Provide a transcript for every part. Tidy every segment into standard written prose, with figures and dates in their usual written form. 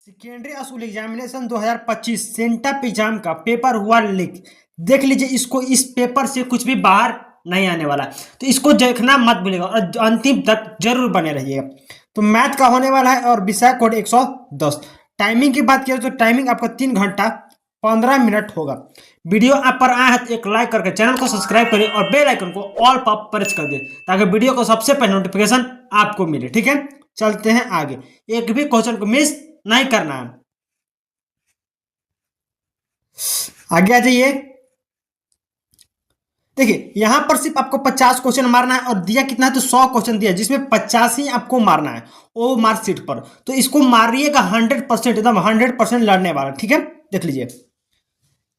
Secondary school examination 2025 sent up exam का paper हुआ leak. देख लीजिए इसको, इस पेपर से कुछ भी बाहर नहीं आने वाला, तो इसको देखना मत भूलिएगा और अंतिम तक जरूर बने रहिएगा। तो मैथ का होने वाला है और विषय कोड 110। टाइमिंग की बात करें तो टाइमिंग आपका 3 घंटा 15 मिनट होगा। वीडियो आप पर आया है तो एक लाइक करके चैनल को सब्सक्राइब करिए और बेल आइकन को ऑल पर प्रेस कर दिए ताकि वीडियो को सबसे पहले नोटिफिकेशन आपको मिले। ठीक है, चलते हैं आगे। एक भी क्वेश्चन को मिस नहीं करना है। आगे आ जाइए। देखिए यहां पर सिर्फ आपको 50 क्वेश्चन मारना है और दिया कितना है तो 100 क्वेश्चन दिया जिसमें 50 ही आपको मारना है वो मार्कशीट पर। तो इसको मारिएगा 100%, एकदम 100% लड़ने वाला। ठीक है, देख लीजिए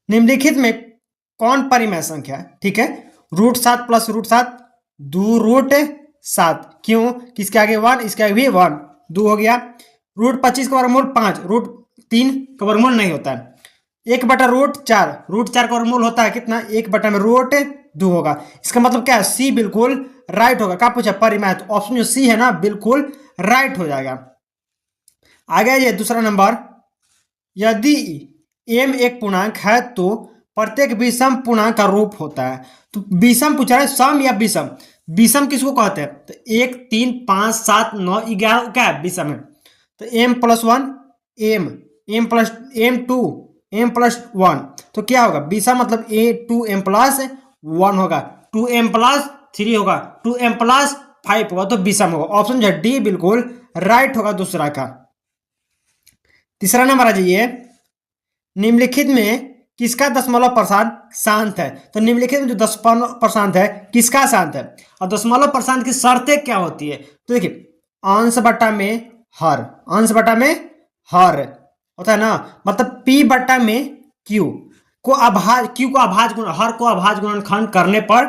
निम्नलिखित में कौन परिमेय संख्या है। ठीक है, √7 + √7 2√7। क्यों? किसके आगे 1, इसके आगे भी 1, 2 हो गया। √25 का वर्गमूल 5, √3 का वर्गमूल नहीं होता है। 1/√4, √4 का वर्गमूल होता है कितना? 1/√2 होगा। इसका मतलब क्या है? सी बिल्कुल राइट होगा। क्या पूछा? परिमेय। तो ऑप्शन जो सी है ना बिल्कुल राइट हो जाएगा। आगे ये दूसरा नंबर, यदि m एक पूर्णांक है तो प्रत्येक विषम पूर्णांक का रूप होता है। तो विषम पूछा है, सम या विषम? विषम किसको कहते हैं? तो 1, 3, 5, 7, 9, 11 क्या है? विषम है। तो m+1 m, m+m2 m+1, तो क्या होगा? विषम मतलब a2m+1 होगा, 2m+3 होगा, 2m+5 होगा, तो विषम होगा। ऑप्शन जो है डी बिल्कुल राइट होगा दूसरा का। तीसरा नंबर आ जाइए, निम्नलिखित में किसका दशमलव प्रसाद शांत है? तो निम्नलिखित में जो दशमलव प्रसाद है किसका शांत है? और दशमलव प्रसाद की शर्तें क्या होती है? तो देखिए अंश बटा में हर, अंश बटा में हर होता है ना, मतलब p बटा में q को अभाज, q को अभाज गुण, हर को अभाज गुणनखंड करने पर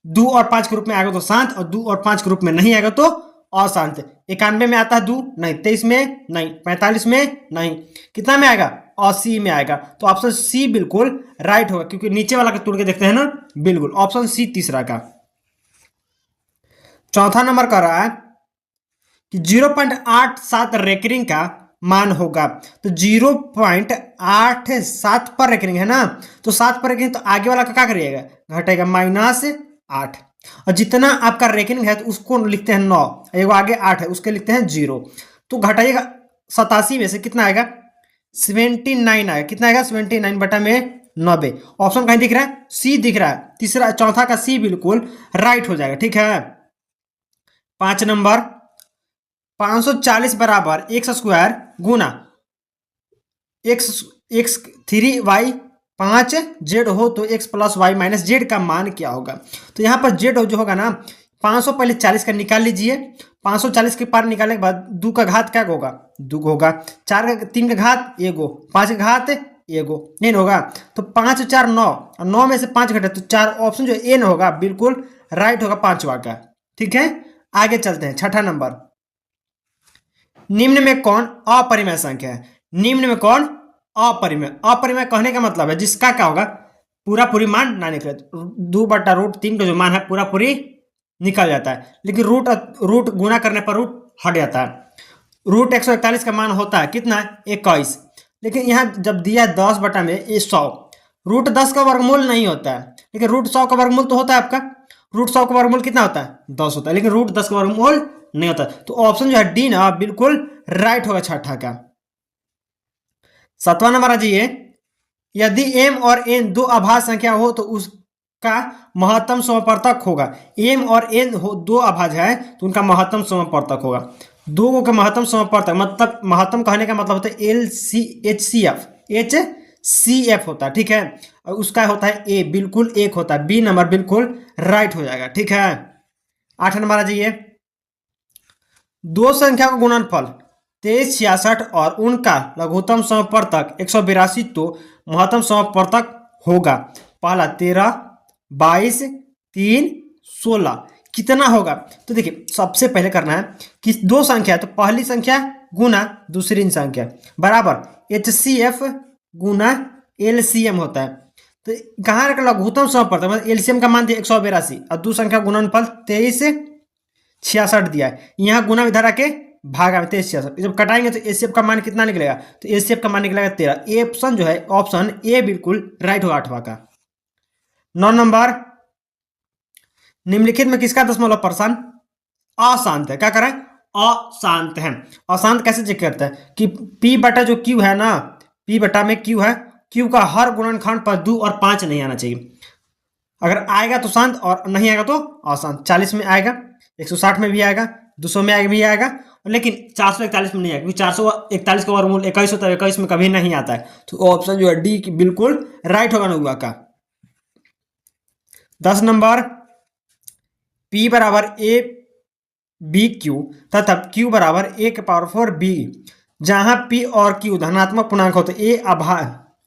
2 और 5 के रूप में आएगा तो शांत, और 2 और 5 के रूप में नहीं आएगा तो अशांत। 91 में आता है 2 नहीं, 23 में नहीं, 45 में नहीं, कितना में आएगा? 80 में आएगा। तो ऑप्शन सी बिल्कुल राइट होगा, क्योंकि नीचे वाला का तोड़ के देखते हैं ना, बिल्कुल ऑप्शन सी तीसरा का। चौथा नंबर कर रहा है कि 0.87 रेकरिंग का मान होगा। तो 0.87 पर रेकरिंग है ना, तो 7 पर रेकरिंग, तो आगे वाला का क्या करिएगा? घटेगा -8। और जितना आपका रेकरिंग है तो उसको लिखते हैं 9, एगो आगे 8 है उसके लिखते हैं 0। तो घटाइएगा 87 में से कितना आएगा? 79 आएगा। कितना आएगा? 79 बटा में 90। ऑप्शन कहीं दिख रहा है? सी दिख रहा है। तीसरा चौथा का सी बिल्कुल राइट हो जाएगा। ठीक है, 5 नंबर, 540 बराबर x² गुना x 3y 5z हो तो x + y - z का मान क्या होगा? तो यहाँ पर z जो होगा ना, 500 पहले 40 का निकाल लीजिए। 540 के पार निकालने के बाद 2 का घात क्या होगा? 2 होगा। 3 का घात 1, 5 का घात 1 नहीं होगा। तो 5 और 4 9, और 9 में से 5 घटे तो 4, ऑप्शन जो n होगा बिल्कुल राइट होगा पांचवा का। ठीक है, आगे चलते हैं। छठा नंबर, निम्न में कौन अपरिमेय संख्या है? निम्न में कौन अपरिमेय? अपरिमेय कहने का मतलब है जिसका क्या होगा? पूरा पूरी मान ना निकले। 2/√3 का जो मान है पूरा पूरी निकल जाता है, लेकिन रूट गुना करने पर रूट हट जाता है। √141 का मान होता है कितना? 21। लेकिन यहाँ जब दिया 10 में 100, √10 का वर्गमूल नहीं होता है, लेकिन √100 का वर्गमूल तो होता है आपका। √100 का वर्गमूल कितना होता है? 10 होता है, लेकिन √10 का वर्गमूल नहीं होता। तो ऑप्शन जो है डी ना बिल्कुल राइट होगा छठा का। 7वां नंबर आ जाइए, यदि m और n दो अभाज्य संख्या हो तो उसका महत्तम समवर्तक होगा। m और n हो दो अभाज्य है तो उनका महत्तम समवर्तक होगा। दो का महत्तम समवर्तक मतलब, महत्तम कहने का मतलब होता है HCF होता है। ठीक है, और उसका होता है a, बिल्कुल 1 होता है। बी नंबर बिल्कुल राइट हो जाएगा। ठीक है, 8 नंबर आ जाइए, दो संख्या का गुणनफल 23, 66 और उनका लघुत्तम समवर्तक 182 तो महत्तम समवर्तक होगा। पहला 13, 22, 3, 16 कितना होगा? तो देखिए सबसे पहले करना है कि दो संख्या है तो पहली संख्या गुना दूसरी संख्या बराबर HCF गुना LCM होता है। तो कहाँ का लघुत्तम समवर्तक मतलब LCM का मान दिया 182 और दो संख्या गुणनफल 23, 66 दिया है। यहाँ गुना इधर आके भागा में 23 जब कटाएंगे तो एचसीएफ का मान कितना निकलेगा, तो एचसीएफ का मान निकलेगा 13। ए ऑप्शन जो है, ऑप्शन ए बिल्कुल राइट होगा 8वां का। 9 नंबर, निम्नलिखित में किसका दशमलव प्रश्न अशांत है? क्या करें, अशांत है। अशांत कैसे चेक करता है कि P बटा जो Q है ना, P बटा में Q है, Q का हर गुणनखंड पर 2 और 5 नहीं आना चाहिए। अगर आएगा तो शांत और नहीं आएगा तो अशांत। 40 में आएगा, 160 में भी आएगा, 200 में भी आएगा, लेकिन 441 में नहीं आएगा, क्योंकि 441 का वर्गमूल 21 होता है, 21 में कभी नहीं आता है। तो ऑप्शन जो है डी बिल्कुल राइट होगा 9वां का। 10 नंबर, P बराबर ए बी क्यू तथा Q बराबर a⁴ b, जहां P और Q धनात्मक पूर्णांक हो तो A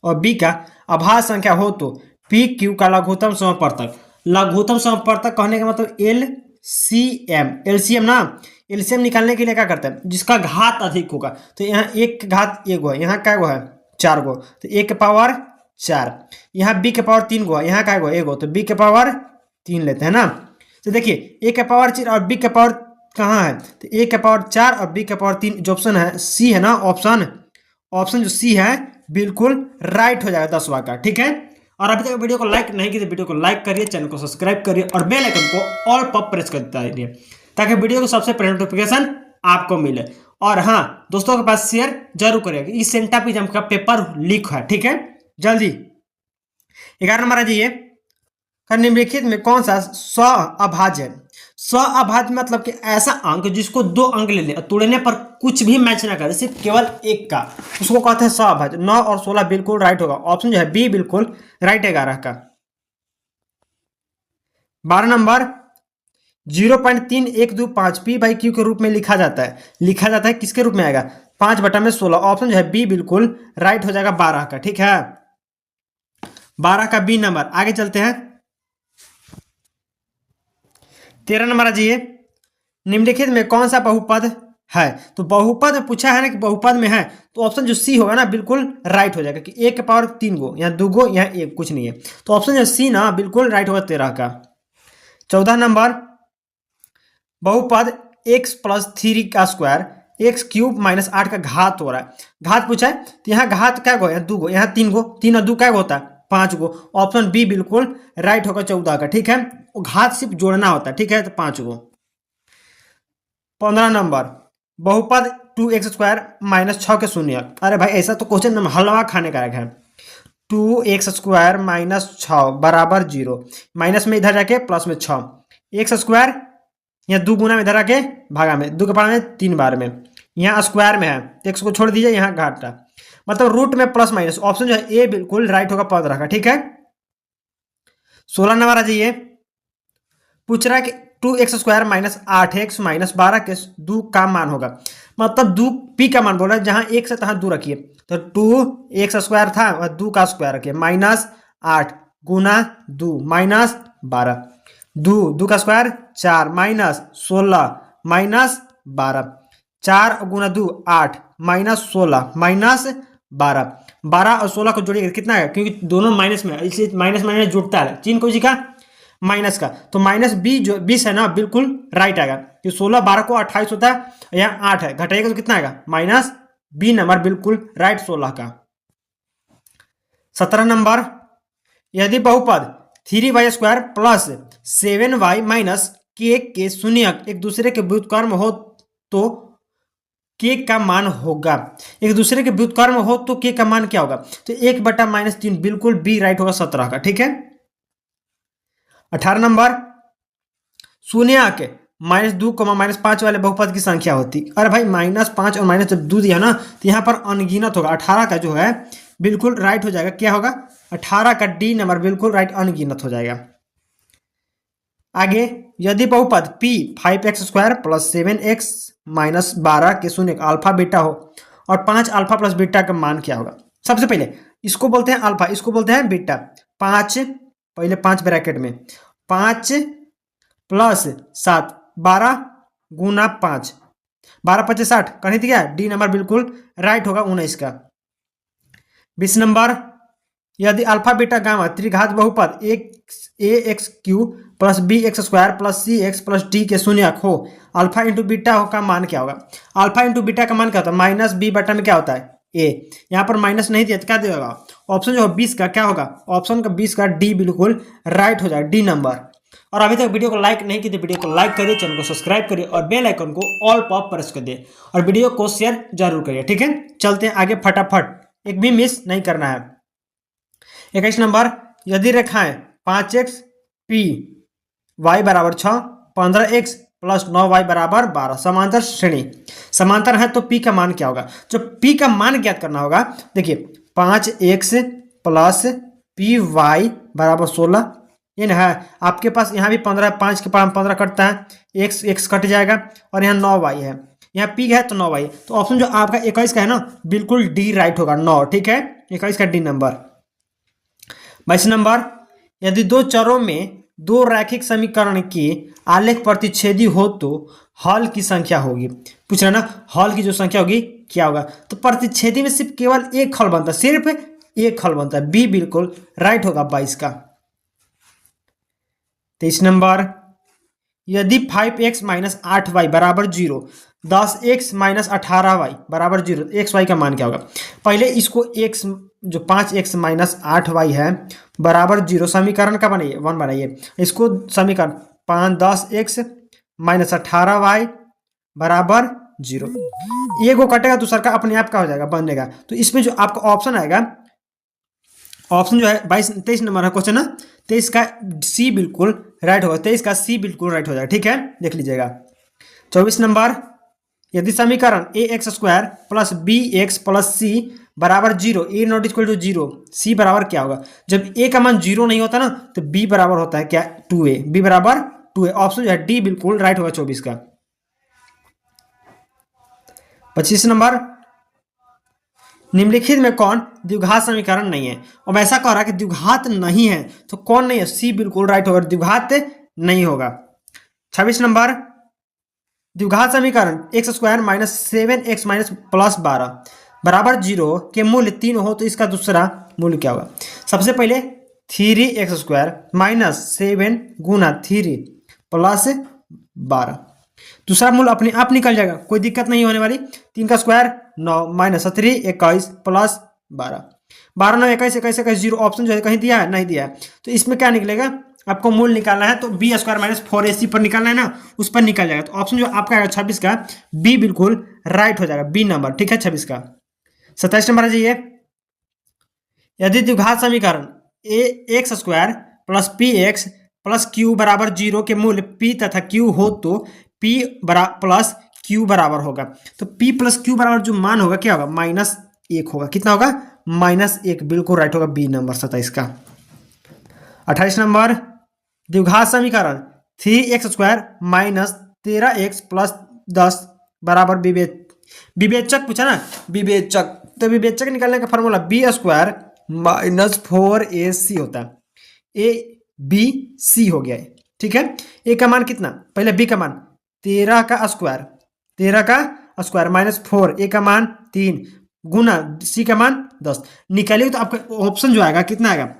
और B का अभाज्य संख्या हो तो P Q का लघुत्तम समवर्तक। लघुत्तम समवर्तक कहने का मतलब एलसीएम ना। एलसीएम निकालने के लिए क्या करते हैं, जिसका घात अधिक होगा, तो यहाँ 1 के घात 1 गो है, यहाँ क्या गो है 4 गो, तो 1 के पावर 4, यहाँ B के पावर 3 गो है, यहाँ क्या गो 1 गो, तो B के पावर 3 लेते हैं ना। तो देखिए A के पावर 4 और B के पावर कहाँ है, तो A के पावर 4 और B के पावर 3, जो ऑप्शन है सी है ना, ऑप्शन जो सी है बिल्कुल राइट हो जाएगा 10वां का। ठीक है, और अभी तक वीडियो को लाइक नहीं किया तो वीडियो को लाइक करिए, चैनल को सब्सक्राइब करिए और बेल आइकन को ऑल पर प्रेस कर दीजिए, ताकि वीडियो को सबसे पहले नोटिफिकेशन आपको मिले। और हाँ, दोस्तों के पास शेयर जरूर करिएगा। इस सेंटापिज्म का पेपर लीक है, ठीक है, जल्दी। 11 नंबर आ जाइए, निम्नलिखित में कौन सा स्व अभाज्य है? स्व अभाज्य मतलब कि ऐसा अंक जिसको 2 अंक ले ले, तोड़ने पर कुछ भी मैच ना करे, सिर्फ केवल एक का, उसको कहते हैं स्व अभाज्य। 9 और 16 बिल्कुल राइट होगा, ऑप्शन जो है बी बिल्कुल राइट है 11 का। 12 नंबर, 0.3125 P/Q के रूप में लिखा जाता है, किसके रूप में आएगा, 5/16, ऑप्शन जो है बी बिल्कुल राइट हो जाएगा 12 का। ठीक है, 12 का बी नंबर। आगे चलते हैं, 13 नंबर आ जाइए, निम्नलिखित में कौन सा बहुपद है? तो बहुपद में पूछा है ना कि बहुपद में है, तो ऑप्शन जो सी होगा ना बिल्कुल राइट हो जाएगा कि 1 के पावर 3 गो, यहाँ 2 गो, यहाँ 1 कुछ नहीं है, तो ऑप्शन जो सी ना बिल्कुल राइट होगा 13 का। 14 नंबर, बहुपद x + 3 का स्क्वायर x³ - 8 का घात हो रहा है। घात पूछा है तो यहाँ घात क्या गो, यहाँ 2 गो, यहाँ 3 गो, 3 और 2 क्या होता है 5 गो, ऑप्शन बी बिल्कुल राइट होगा 14 का। ठीक है, घात सिर्फ जोड़ना होता है, ठीक है, तो 5 गो। 15 नंबर, बहुपद 2x² - 6 के शून्य। अरे भाई ऐसा तो क्वेश्चन में हलवा खाने का है। 2x² - 6 बराबर 0, माइनस में इधर जाके प्लस में 6, x² यहाँ 2 गुना में इधर आके भागा में 2 के पावर में 3 बार में, यहाँ स्क्वायर में है, x को छोड़ दीजिए, यहाँ घाटा, मतलब रूट में प्लस माइनस, ऑप्शन जो है ए बिल्कुल राइट होगा 15 का। ठीक है, 16 नंबर आ जाइए, पूछ रहा है कि 2x² - 8x - 12 के 2 का मान होगा, मतलब 2 p का मान बोल रहा है, जहां 1 से तहां 2 रखिए, तो 2x² था और 2 का स्क्वायर रखिए, -8 गुना 2 -12, 2 का स्क्वायर 4 -16 -12, 4 गुना 2 8 -16 -12, 12 और 16 को जोड़िए कितना है, क्योंकि दोनों माइनस में, इसलिए माइनस माइनस जुड़ता है, चिन्ह कोई जी का माइनस का, तो -b जो 20 है ना बिल्कुल राइट आएगा, कि 16 12 को 28 होता है, यहाँ 8 है, घटाइएगा तो कितना आएगा -b नंबर बिल्कुल राइट 16 का। 17 नंबर, यदि बहुपद 3y² प्लस 7y - k के शून्यक एक दूसरे के व्युत्क्रम हो तो k का मान होगा। एक दूसरे के व्युत्क्रम हो तो k का मान क्या होगा, तो 1/-3 बिल्कुल बी राइट होगा 17 का। ठीक है, 18 नंबर, शून्यक -2, -5 वाले बहुपद की संख्या होती। अरे भाई -5 और माइनस जब 2 दिया ना तो यहाँ पर अनगिनत होगा, 18 का जो है बिल्कुल राइट हो जाएगा, क्या होगा 18 का डी नंबर बिल्कुल राइट अनगिनत हो जाएगा। आगे, यदि बहुपद p 5x² + 7x - 12 के शून्य अल्फा बीटा हो और 5 अल्फा प्लस बीटा का मान क्या होगा। सबसे पहले इसको बोलते हैं अल्फा, इसको बोलते हैं बीटा। 5 पहले 5 ब्रैकेट में 5 + 7 12 गुना 5, 12 × 5 = 60, कहीं थी क्या, डी नंबर बिल्कुल राइट होगा 19 का। 20 नंबर, यदि अल्फा बीटा गामा त्रिघात बहुपद a x cube plus b x square plus c x plus d के शून्यक हो, अल्फा इंटू बीटा का मान क्या होगा? अल्फा इंटू बीटा का मान क्या होता है? माइनस बी बटा में क्या होता है? ए। यहाँ पर माइनस नहीं दिया तो क्या देगा? ऑप्शन जो है 20 का क्या होगा? ऑप्शन का 20 का डी बिल्कुल राइट हो जाएगा, डी नंबर। और अभी तक वीडियो को लाइक नहीं की तो वीडियो को लाइक करिए, चैनल को सब्सक्राइब करिए और बेल आइकन को ऑल पर प्रेस कर दिए और वीडियो को शेयर जरूर करिए। ठीक है, चलते हैं आगे फटाफट, एक भी मिस नहीं करना है। 21 नंबर, यदि रेखाएं 5x पी वाई बराबर 6, 15x प्लस 9y बराबर 12 समांतर श्रेणी समांतर है तो p का मान क्या होगा? जो p का मान ज्ञात करना होगा, देखिए 5x प्लस पी वाई बराबर 16, ये ना है आपके पास। यहाँ भी 15, 5 के पास 15 कटता है, x कट जाएगा और यहाँ 9y है, यहाँ p है तो 9y है। तो ऑप्शन जो आपका 21 का है ना, बिल्कुल डी राइट होगा, 9। ठीक है, 21 का डी नंबर। 22 नंबर, यदि दो चरों में दो रैखिक समीकरण की आलेख प्रतिच्छेदी हो तो हल की संख्या होगी। पूछ रहा ना, हल की जो संख्या होगी क्या होगा? तो प्रतिच्छेदी में सिर्फ केवल एक हल बनता है, सिर्फ एक हल बनता है, बी बिल्कुल राइट होगा 22 का। 23 नंबर, यदि 5x माइनस 8y बराबर 0, 10x माइनस 18y बराबर 0, एक्स वाई का मान क्या होगा? पहले इसको x जो 5x माइनस 8y है बराबर 0 समीकरण का बनाइए, 1 बनाइए। इसको समीकरण 10x माइनस 18y बराबर 0, ये को कटेगा दूसरा का अपने आप का हो जाएगा, बनेगा। तो इसमें जो आपका ऑप्शन आएगा, ऑप्शन जो है 23 नंबर है क्वेश्चन ना, 23 का सी बिल्कुल राइट होगा, 23 का सी बिल्कुल राइट हो जाएगा। ठीक है, देख लीजिएगा। 24 नंबर, यदि समीकरण a x square plus b x plus c बराबर 0, a not equal to 0, c बराबर क्या होगा? जब ए का मान 0 नहीं होता ना तो बी बराबर होता है क्या? 2a, बी बराबर 2a। ऑप्शन जो है डी बिल्कुल राइट होगा 24 का। 25 नंबर, निम्नलिखित में कौन द्विघात समीकरण नहीं है? अब ऐसा कह रहा है कि द्विघात नहीं है तो कौन नहीं है? सी बिल्कुल राइट होगा, द्विघात नहीं होगा। 26 नंबर, द्विघात समीकरण x square minus 7x minus plus 12 बराबर 0 के मूल्य 3 हो तो इसका दूसरा मूल्य क्या होगा? सबसे पहले 3x स्क्वायर माइनस 7 गुना 3 प्लस 12, दूसरा मूल्य अपने आप निकल जाएगा, कोई दिक्कत नहीं होने वाली। 3 का स्क्वायर 9 माइनस 3 21 प्लस 12, 12 9 21 21 21 0। ऑप्शन जो है कहीं दिया है? नहीं दिया है। तो इसमें क्या निकलेगा? आपको मूल्य निकालना है तो बी स्क्वायर माइनस 4ac पर निकालना है ना, उस पर निकल जाएगा। तो ऑप्शन जो आपका आएगा 26 का बी बिल्कुल राइट हो जाएगा, बी नंबर। ठीक है, 26 का। 27 नंबर आ जाइए, यदि द्विघात समीकरण a x square plus p x plus q बराबर 0 के मूल्य p तथा q हो तो p प्लस q बराबर होगा। तो p प्लस q बराबर जो मान होगा क्या होगा? -1 होगा। कितना होगा? -1, बिल्कुल राइट होगा, बी नंबर 27 का। 28 नंबर, द्विघात समीकरण 3x square minus 13x plus 10 बराबर विवेचक पूछा ना, विवेचक। तो विवेचक निकालने का formula B square minus 4ac होता है, ए बी सी हो गया है। ठीक है, ए का मान कितना? पहले बी का मान 13 का स्क्वायर माइनस 4, ए का मान 3 गुना सी का मान 10 निकालिए तो आपका ऑप्शन जो आएगा कितना आएगा?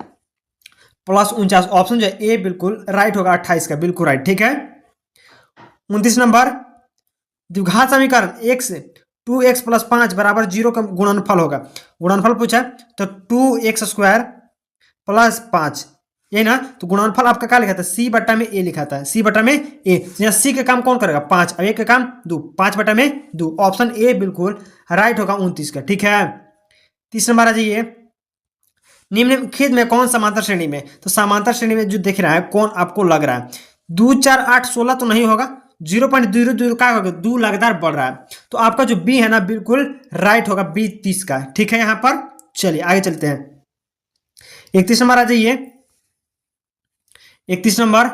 +49। ऑप्शन जो है ए बिल्कुल राइट होगा, 28 का बिल्कुल राइट। ठीक है, 29 नंबर, द्विघात समीकरण x 2x प्लस 5 बराबर 0 का गुणनफल होगा। गुणनफल पूछा तो 2x स्क्वायर प्लस 5, ये ना, तो गुणनफल आपका क्या लिखा था? सी बटा में ए लिखा था, सी बटा में ए। यहाँ सी का काम कौन करेगा? 5, अब ए का काम 2, 5 बटा में 2। ऑप्शन ए बिल्कुल राइट होगा 29 का। ठीक है, 30 नंबर आ जाइए, निम्नलिखित में कौन समांतर श्रेणी में? तो समांतर श्रेणी में जो दिख रहा है कौन आपको लग रहा है? 2 4 8 16 तो नहीं होगा, 0.00 क्या होगा? 2 लगातार बढ़ रहा है। तो आपका जो बी है ना बिल्कुल राइट होगा, बी 30 का। ठीक है, यहां पर चलिए आगे चलते हैं। 31 नंबर आ जाइए, 31 नंबर,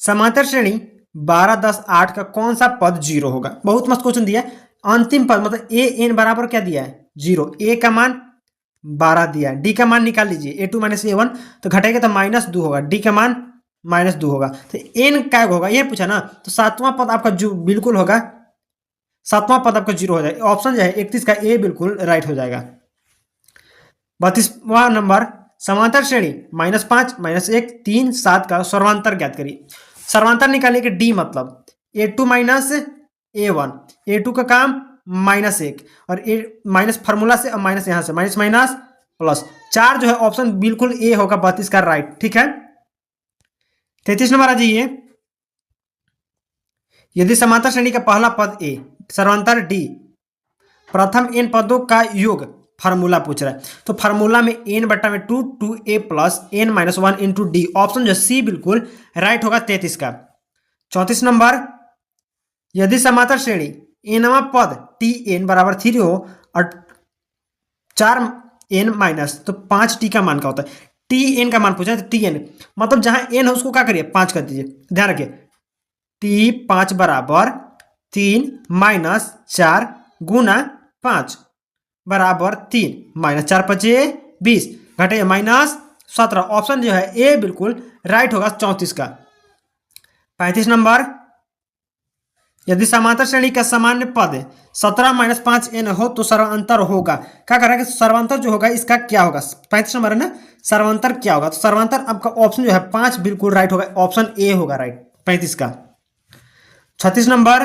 समांतर श्रेणी 12 10 8 का कौन सा पद 0 होगा? बहुत मस्त क्वेश्चन दिया है। अंतिम पद मतलब ए एन बराबर क्या दिया है? 0। ए का मान 12 दिया है, डी का मान निकाल लीजिए, a2 माइनस a1 तो घटेगा तो -2 होगा, डी का मान -2 होगा। तो एन क्या होगा ये पूछा ना, तो सातवां पद आपका जो बिल्कुल होगा, सातवां पद आपका 0 हो जाएगा। ऑप्शन जो है 31 का ए बिल्कुल राइट हो जाएगा। 32वां नंबर, समांतर श्रेणी -5 -1 3 7 का सर्वांतर ज्ञात करिए। सर्वांतर निकालिए कि डी मतलब A2 माइनस A1, A2 का काम -1 और ए माइनस फार्मूला से, माइनस यहाँ से माइनस माइनस प्लस, 4 जो है ऑप्शन बिल्कुल ए होगा 32 का राइट। ठीक है, 33 नंबर आ जाइए। यदि समांतर श्रेणी का पहला पद ए, सर्वांतर डी, प्रथम n पदों का योग, फार्मूला पूछ रहा है तो फार्मूला में n बट्टा में 2 2a plus n minus 1 into D, option जो सी बिल्कुल राइट होगा 33 का। 34 नंबर, यदि समांतर श्रेणी nवां पद tn बराबर 3 हो और 4n माइनस तो 5t का मान क्या होता है, tn का मान पूछा है तो tn मतलब जहां n है उसको क्या करिए 5 कर दीजिए। ध्यान रखिए t 5 बराबर 3 माइनस 4 गुना 5 बराबर 3 माइनस 4 5 20 घटे माइनस 17, ऑप्शन जो है ए बिल्कुल राइट होगा 34 का। 35 नंबर, यदि समांतर श्रेणी का सामान्य पद 17 माइनस 5n हो तो सर्वांतर होगा। क्या कर रहा है कि सर्वांतर जो होगा इसका क्या होगा, 35 नंबर है ना, सर्वांतर क्या होगा, तो सर्वांतर आपका ऑप्शन जो है 5 बिल्कुल राइट होगा, ऑप्शन ए होगा राइट 35 का। 36 नंबर,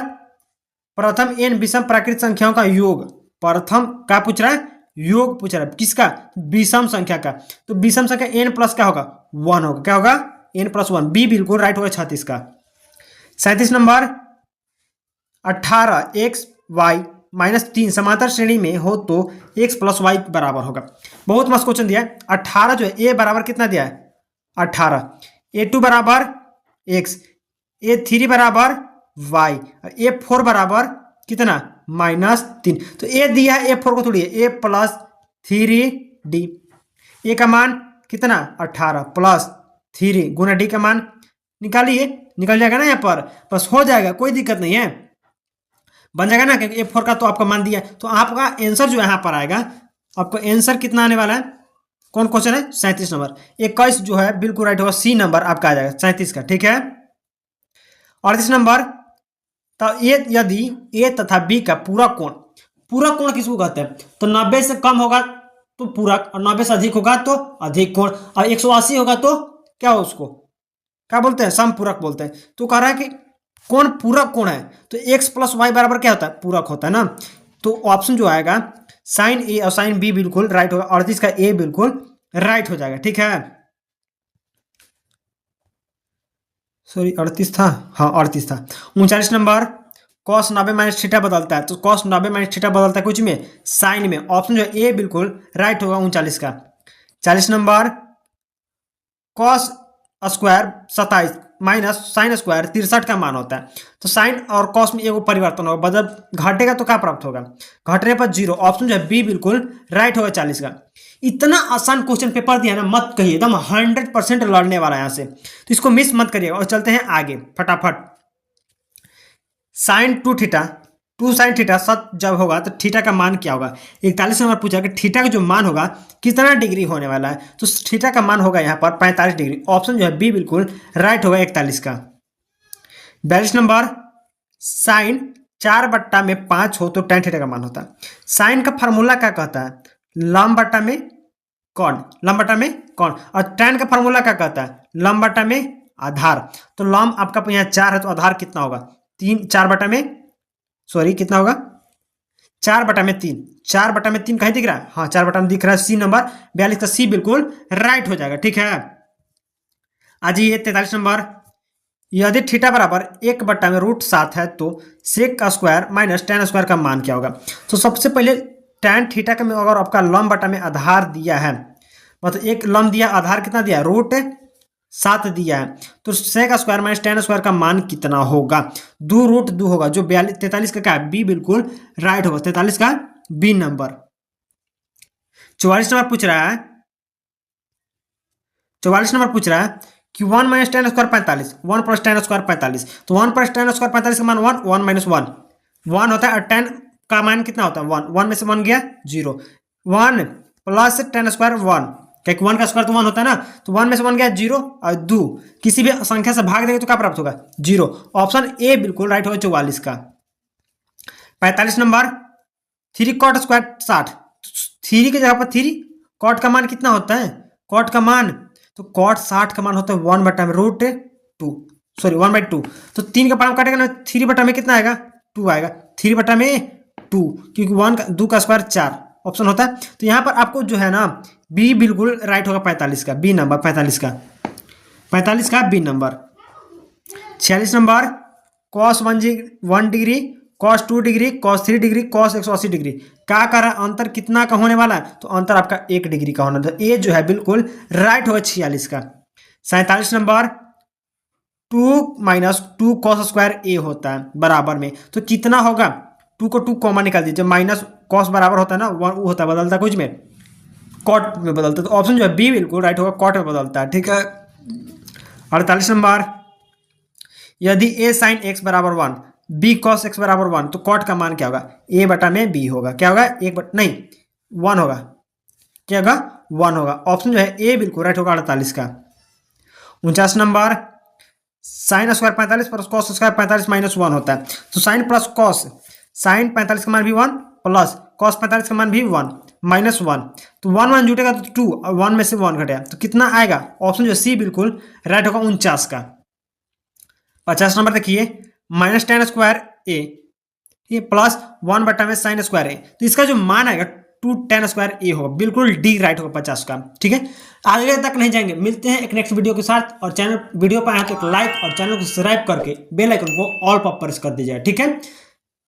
प्रथम n विषम प्राकृत संख्याओं का योग, प्रथम क्या पूछ रहा है, योग पूछ रहा है किसका, विषम संख्या का, तो विषम संख्या n प्लस क्या होगा 1 होगा, क्या होगा n प्लस 1, बी बिल्कुल राइट होगा 36 का। 37 नंबर, 18 x y माइनस 3 समांतर श्रेणी में हो तो x प्लस वाई बराबर होगा। बहुत मस्त क्वेश्चन दिया है। 18 जो है a बराबर कितना दिया है 18, a2 बराबर x, a3 बराबर y और a4 बराबर कितना -3, तो a दिया है a4 को थोड़ी है a प्लस 3d, a का मान कितना 18 प्लस 3 गुना d का मान निकालिए, निकल जाएगा ना यहाँ पर, बस हो जाएगा कोई दिक्कत नहीं है, बन जाएगा ना, क्योंकि a4 का तो आपका मान दिया है। तो आपका आंसर जो यहाँ पर आएगा, आपका आंसर कितना आने वाला है, कौन क्वेश्चन है 37 नंबर, 21 जो है बिल्कुल राइट होगा, सी नंबर आपका आ जाएगा 37 का। ठीक है, 38 नंबर, तो ये यदि ए तथा बी का पूरक कोण, पूरक कोण किसको कहते हैं, तो 90 से कम होगा तो पूरक और 90 से अधिक होगा तो अधिक कोण, और 180 होगा तो क्या हो, उसको क्या बोलते हैं, समपूरक बोलते हैं। तो कह रहा है कि कौन पूरक कोण है, तो x प्लस वाई बराबर क्या होता है, पूरक होता है ना, तो ऑप्शन जो आएगा साइन ए और साइन बी बिल्कुल राइट होगा, 38 का ए बिल्कुल राइट हो जाएगा। ठीक है, सॉरी 38 था, हाँ 38 था। 39 नंबर, कॉस 90 माइनस थीटा बदलता है, तो कॉस 90 माइनस थीटा बदलता है कुछ में, साइन में, ऑप्शन जो है ए बिल्कुल राइट होगा 39 का। 40 number, cos square 27 minus sine square 63 का मान होता है, तो साइन और कॉस में एगो परिवर्तन होगा, बदल घटेगा तो क्या प्राप्त होगा, घटने पर 0, ऑप्शन जो है बी बिल्कुल राइट होगा 40 का। इतना आसान क्वेश्चन पेपर दिया ना, मत कहिए, एकदम 100% लड़ने वाला है यहाँ से, तो इसको मिस मत करिएगा। और चलते हैं आगे फटाफट, साइन 2 थीटा, 2 साइन थीटा सच जब होगा तो थीटा का मान क्या होगा, 41 नंबर पूछा कि थीटा का जो मान होगा कितना डिग्री होने वाला है, तो थीटा का मान होगा यहाँ पर 45 डिग्री, ऑप्शन जो है बी बिल्कुल राइट होगा 41 का। 42 नंबर, साइन 4/5 हो तो tan थीटा का मान होता है, साइन का फार्मूला क्या कहता है, लंब बट्टा में कौन, लंब बट्टा में कौन, और tan का फार्मूला क्या कहता है, लंब बट्टा में आधार, तो लंब आपका यहाँ 4 है तो आधार कितना होगा 3, 4/में, सॉरी कितना होगा 4/3, 4/3 कहीं दिख रहा है, हाँ 4/में दिख रहा है, सी नंबर 42 का सी बिल्कुल राइट हो जाएगा। ठीक है, आज ये 43 नंबर, यदि थीटा बराबर 1/√7 है तो सेक का स्क्वायर माइनस tan स्क्वायर का मान क्या होगा। तो सबसे पहले tan थीटा का में अगर आपका लंब बटा में आधार दिया है, मतलब एक लंब दिया, आधार कितना दिया √7 दिया है, तो sec square minus tan square का मान कितना होगा, 2√2 होगा, जो 43 का क्या है, बी बिल्कुल राइट होगा, 43 का बी नंबर। 44 नंबर पूछ रहा है, 44 नंबर पूछ रहा है कि 1 minus tan square 45, 1 plus tan square 45, तो 1 प्लस tan स्क्वायर 45 का मान 1, 1 माइनस 1 होता है, और tan का मान कितना होता है 1, 1 में से 1 गया 0, 1 प्लस tan स्क्वायर 1, क्योंकि 1 का स्क्वायर तो 1 होता है ना, तो 1 में से 1 गया 0 और 2 किसी भी संख्या से भाग देंगे तो क्या प्राप्त होगा 0, ऑप्शन ए बिल्कुल राइट होगा 44 का। 45 नंबर, 3 cot स्क्वायर 60, 3 की जगह पर 3 कॉट का मान कितना होता है, कॉट का मान, तो कॉट 60 का मान होता है 1/√2, सॉरी 1/2। तो 3 का पावर काटेगा ना, 3/में कितना आएगा, 2 आएगा, 3/2, क्योंकि 1 का 2 का स्क्वायर 4 ऑप्शन होता है। तो यहाँ पर आपको जो है ना बी बिल्कुल राइट होगा, 45 का बी नंबर, 45 का B number. 46 number, cos 1 degree, cos 2 degree, cos 3 degree, cos 180 degree का कर अंतर कितना का होने वाला है, तो अंतर आपका 1 डिग्री का होना था। ए जो है बिल्कुल राइट होगा 46 का। 47 नंबर, 2 - 2 cos स्क्वायर ए होता है बराबर में, तो कितना होगा, 2 को 2 कॉमन निकाल दीजिए, माइनस कॉस बराबर होता है ना, वो होता है बदलता कुछ में, कॉट में बदलता है, तो ऑप्शन जो है बी बिल्कुल राइट होगा, कॉट में बदलता है, ठीक है। 48 नंबर, यदि a sin x बराबर 1, b cos x बराबर 1, तो कॉट का मान क्या होगा, a/b होगा, क्या होगा, नहीं 1 होगा, क्या होगा, 1 होगा। ऑप्शन जो है ए बिल्कुल राइट होगा 48 का। 49 number, sine square 45 plus cos square 45 - 1 होता है, तो साइन प्लस कॉस, साइन 45 का मान भी 1 प्लस कॉस 45 का मान भी 1 -1, तो 1 1 जुटेगा तो 2, और 1 में से 1 घटेगा तो कितना आएगा, ऑप्शन जो सी बिल्कुल राइट होगा 49 का। 50 नंबर देखिए, -tan स्क्वायर ए, ये प्लस 1/में साइन स्क्वायर ए, तो इसका जो मान आएगा 2 tan स्क्वायर ए होगा, बिल्कुल डी राइट होगा 50 का, ठीक है। आगे तक नहीं जाएंगे, मिलते हैं एक नेक्स्ट वीडियो के साथ, और चैनल वीडियो पर आए तो एक लाइक और चैनल को सब्सक्राइब करके बेल आइकन को ऑल पर प्रेस कर दीजिए, ठीक है।